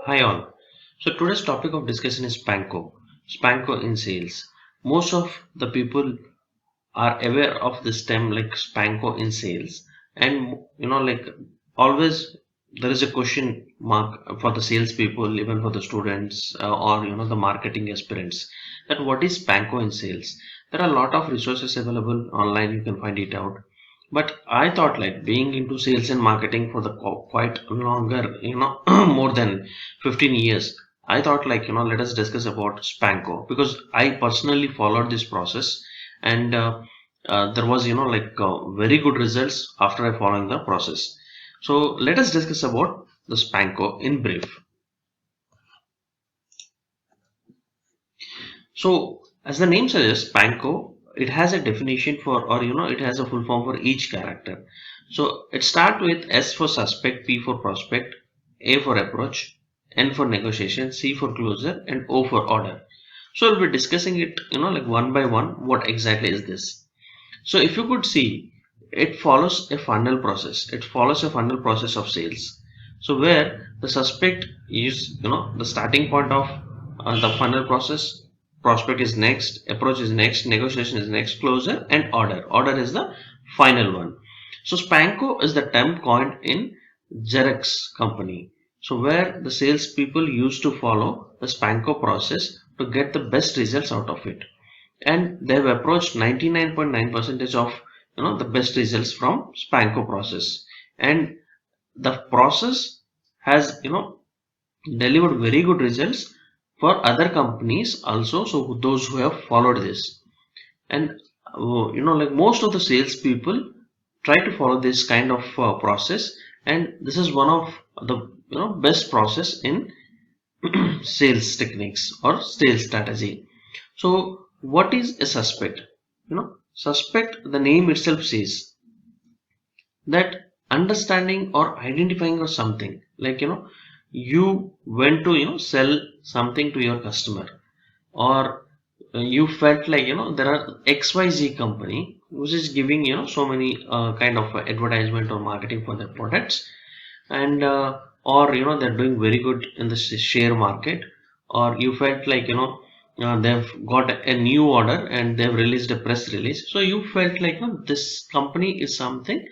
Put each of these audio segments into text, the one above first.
Hi all. So today's topic of discussion is Spanko. Spanko in sales. Most of the people are aware of this term like Spanko in sales, and like always there is a question mark for the sales people, even for the students or the marketing aspirants, that what is Spanko in sales. There are a lot of resources available online, you can find it out. But I thought like being into sales and marketing for the quite longer, more than 15 years. I thought like, let us discuss about Spanko because I personally followed this process, and there was, very good results after I following the process. So let us discuss about the Spanko in brief. So, as the name suggests, Panko, it has a definition for, or it has a full form for each character. So, it starts with S for suspect, P for prospect, A for approach, N for negotiation, C for closer, and O for order. So, we'll be discussing it, like one by one. What exactly is this? So, if you could see, it follows a funnel process. It follows a funnel process of sales. So, where the suspect is, the starting point of the funnel process, prospect is next, approach is next, negotiation is next, closer, and order. Order is the final one. So, Spanko is the term coined in Xerox company. So, where the salespeople used to follow the Spanko process to get the best results out of it, and they've approached 99.9 percentage of the best results from Spanko process, and the process has delivered very good results for other companies also, so those who have followed this. And like most of the sales people try to follow this kind of process, and this is one of the best process in sales techniques or sales strategy. So, what is a suspect? Suspect, the name itself says that understanding or identifying or something. Like, you went to, sell something to your customer, or you felt like, there are XYZ company which is giving, so many kind of advertisement or marketing for their products, and or they're doing very good in the share market, or you felt like they've got a new order and they've released a press release, so you felt like this company is something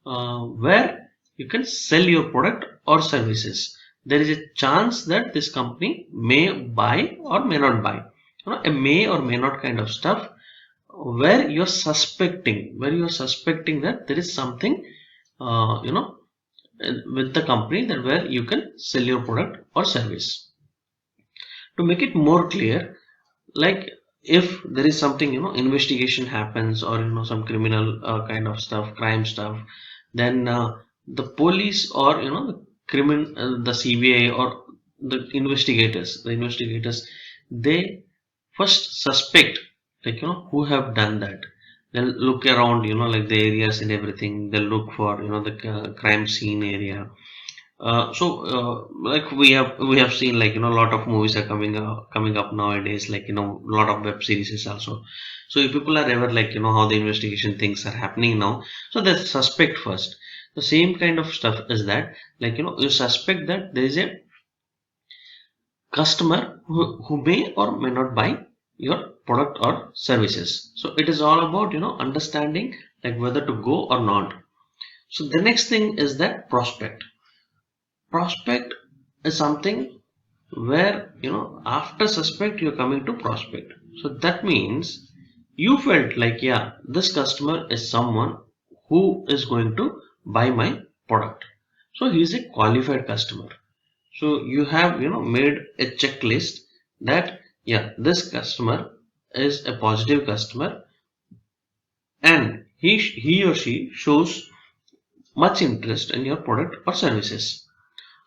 where you can sell your product or services. There is a chance that this company may buy or may not buy, a may or may not kind of stuff, where you're suspecting that there is something uh, you know with the company, that where you can sell your product or service. To make it more clear, like if there is something, investigation happens, or some criminal kind of stuff, crime stuff, then the police, or the CBI, or the investigators, they first suspect, like who have done that. They'll look around, like the areas and everything. They'll look for the crime scene area. Like we have seen, like a lot of movies are coming up nowadays, like a lot of web series also. So if people are ever like how the investigation things are happening now, so they suspect first. The same kind of stuff is that, like you suspect that there is a customer who may or may not buy your product or services. So it is all about understanding like whether to go or not. So the next thing is that prospect. Prospect is something where after suspect you're coming to prospect. So that means you felt like, yeah, this customer is someone who is going to buy my product, so he is a qualified customer. So you have made a checklist that, yeah, this customer is a positive customer, and he or she shows much interest in your product or services.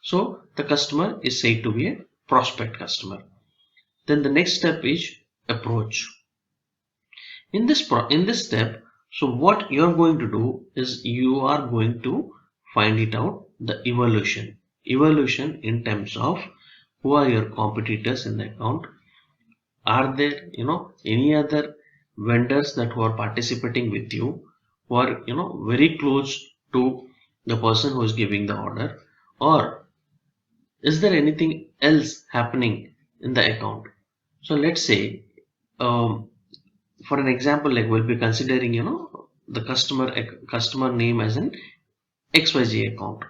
So the customer is said to be a prospect customer. Then the next step is approach. In this step, so what you're going to do is you are going to find it out the evaluation. Evaluation in terms of who are your competitors in the account. Are there any other vendors that who are participating with you, who are very close to the person who is giving the order, or is there anything else happening in the account? So let's say, um, for an example, like we'll be considering, the customer name as an XYZ account.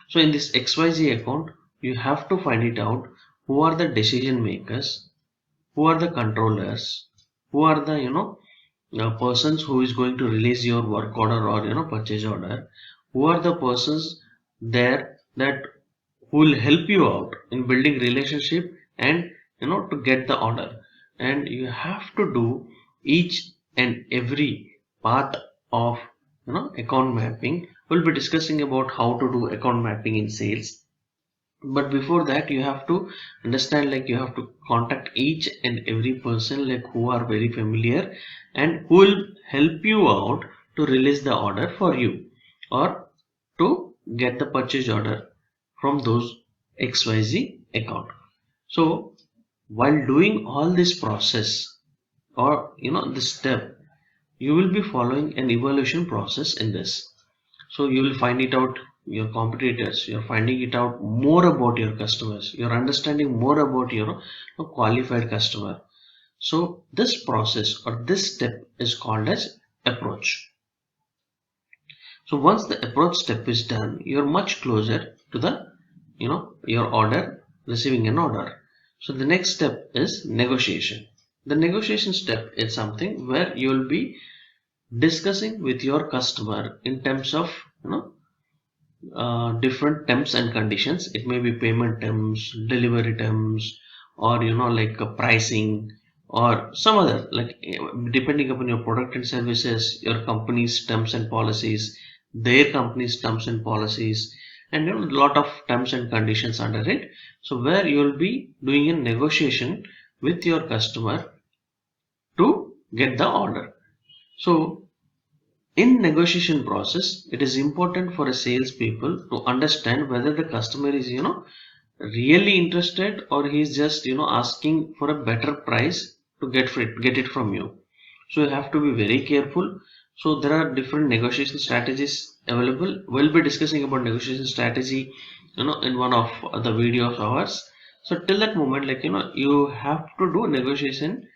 So in this XYZ account, you have to find it out who are the decision makers, who are the controllers, who are the persons who is going to release your work order or purchase order, who are the persons there that who will help you out in building relationship and to get the order. And you have to do each and every part of account mapping. We'll be discussing about how to do account mapping in sales, but before that you have to understand, like you have to contact each and every person like who are very familiar and who will help you out to release the order for you or to get the purchase order from those XYZ account. So while doing all this process or this step, you will be following an evaluation process in this. So you will find it out your competitors, you're finding it out more about your customers, you're understanding more about your qualified customer. So this process or this step is called as approach. So once the approach step is done, you're much closer to the your order, receiving an order. So the next step is negotiation. The negotiation step is something where you will be discussing with your customer in terms of different terms and conditions. It may be payment terms, delivery terms, or like pricing or some other, like depending upon your product and services, your company's terms and policies, their company's terms and policies, and a lot of terms and conditions under it. So where you will be doing a negotiation with your customer to get the order. So in negotiation process, it is important for a salespeople to understand whether the customer is really interested or he's just asking for a better price to get it from you. So you have to be very careful. So there are different negotiation strategies available. We'll be discussing about negotiation strategy in one of the videos of ours. So till that moment, like you have to do negotiation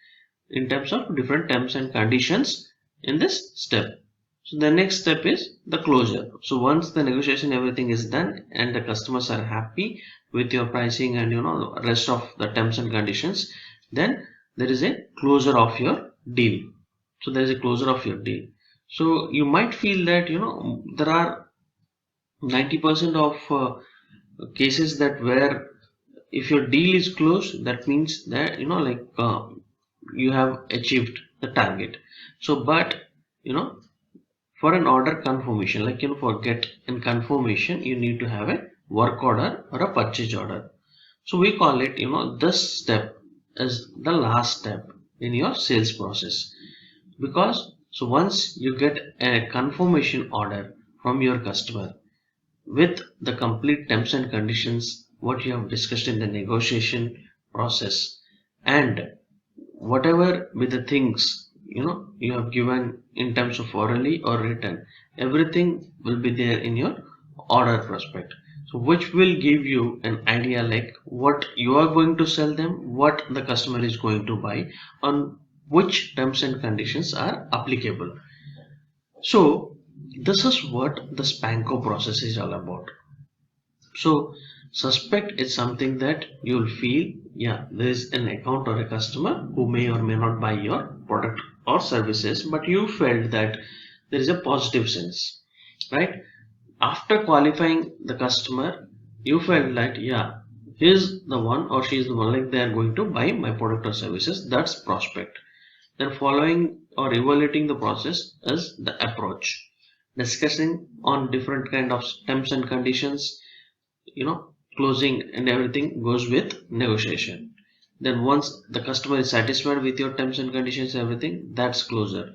in terms of different terms and conditions in this step. So the next step is the closure. So once the negotiation everything is done and the customers are happy with your pricing and rest of the terms and conditions, then there is a closure of your deal. So there is a closure of your deal. So you might feel that there are 90% of cases that where if your deal is closed, that means that like you have achieved the target. So but you know for an order confirmation, like for get and confirmation, you need to have a work order or a purchase order. So we call it this step is the last step in your sales process, because so once you get a confirmation order from your customer with the complete terms and conditions what you have discussed in the negotiation process, and whatever with the things you have given in terms of orally or written, everything will be there in your order prospect. So which will give you an idea like what you are going to sell them, what the customer is going to buy, on which terms and conditions are applicable. So this is what the Spanko process is all about. So suspect is something that you'll feel, yeah, there is an account or a customer who may or may not buy your product or services, but you felt that there is a positive sense, right? After qualifying the customer, you felt that, yeah, he's the one or she is the one, like they are going to buy my product or services. That's prospect. Then following or evaluating the process is the approach. Discussing on different kind of terms and conditions, closing and everything goes with negotiation. Then once the customer is satisfied with your terms and conditions, everything, that's closure.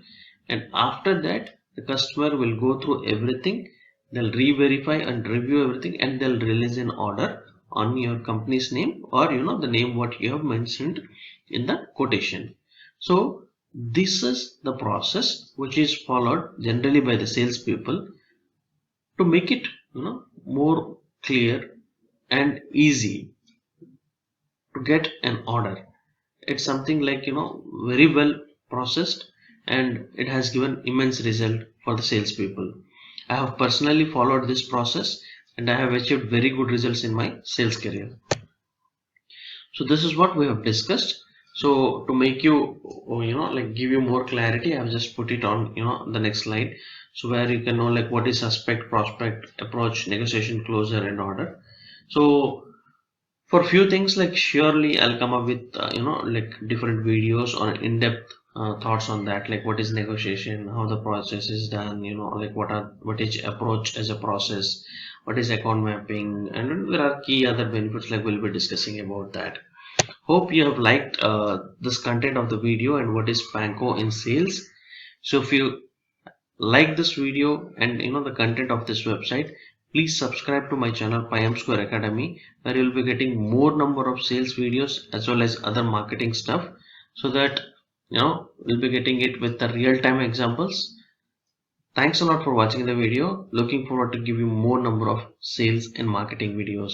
And after that, the customer will go through everything, they'll re-verify and review everything, and they'll release an order on your company's name or the name what you have mentioned in the quotation. So this is the process which is followed generally by the salespeople to make it more clear and easy to get an order. It's something like, very well processed, and it has given immense result for the salespeople. I have personally followed this process, and I have achieved very good results in my sales career. So this is what we have discussed. So to make you, like give you more clarity, I have just put it on, the next slide. So where you can know like what is suspect, prospect, approach, negotiation, closer, and order. So for few things, like surely I'll come up with like different videos or in-depth thoughts on that, like what is negotiation, how the process is done, like what is approach as a process, what is account mapping, and then there are key other benefits, like we'll be discussing about that. Hope you have liked this content of the video and what is Panko in sales. So if you like this video and the content of this website, please subscribe to my channel Payam Square Academy, where you'll be getting more number of sales videos as well as other marketing stuff, so that we'll be getting it with the real-time examples. Thanks a lot for watching the video. Looking forward to give you more number of sales and marketing videos.